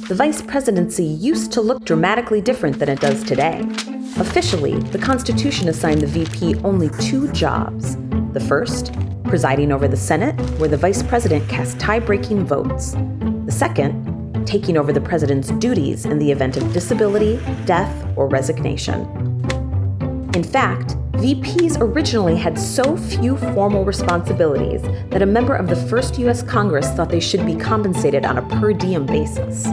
The vice presidency used to look dramatically different than it does today. Officially, the Constitution assigned the VP only 2 jobs. The first, presiding over the Senate, where the vice president cast tie-breaking votes. The second, taking over the president's duties in the event of disability, death, or resignation. In fact, VPs originally had so few formal responsibilities that a member of the first U.S. Congress thought they should be compensated on a per diem basis.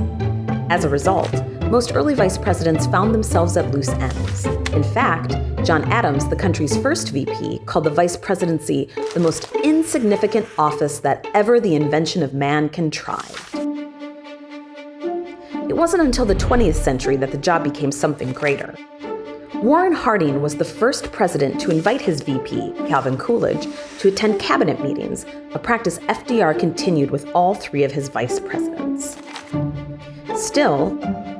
As a result, most early vice presidents found themselves at loose ends. In fact, John Adams, the country's first VP, called the vice presidency the most insignificant office that ever the invention of man contrived. It wasn't until the 20th century that the job became something greater. Warren Harding was the first president to invite his VP, Calvin Coolidge, to attend cabinet meetings, a practice FDR continued with all 3 of his vice presidents. Still,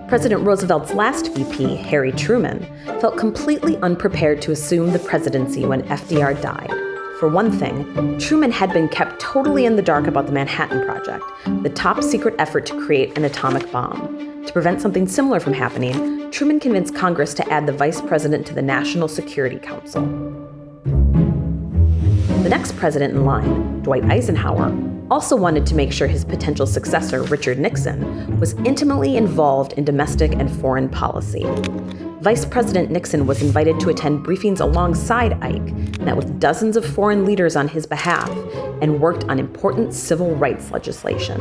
President Roosevelt's last VP, Harry Truman, felt completely unprepared to assume the presidency when FDR died. For one thing, Truman had been kept totally in the dark about the Manhattan Project, the top-secret effort to create an atomic bomb. To prevent something similar from happening, Truman convinced Congress to add the vice president to the National Security Council. The next president in line, Dwight Eisenhower, also wanted to make sure his potential successor, Richard Nixon, was intimately involved in domestic and foreign policy. Vice President Nixon was invited to attend briefings alongside Ike, met with dozens of foreign leaders on his behalf, and worked on important civil rights legislation.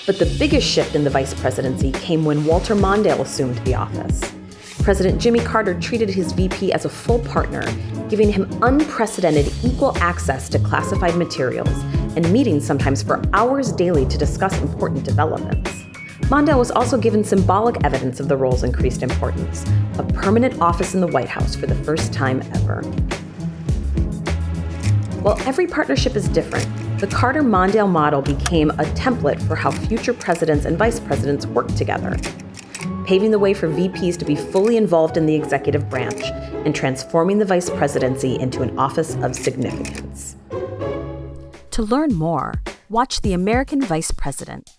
But the biggest shift in the vice presidency came when Walter Mondale assumed the office. President Jimmy Carter treated his VP as a full partner, giving him unprecedented equal access to classified materials and meetings sometimes for hours daily to discuss important developments. Mondale was also given symbolic evidence of the role's increased importance, a permanent office in the White House for the first time ever. While every partnership is different, the Carter-Mondale model became a template for how future presidents and vice presidents work together, paving the way for VPs to be fully involved in the executive branch and transforming the vice presidency into an office of significance. To learn more, watch The American Vice President.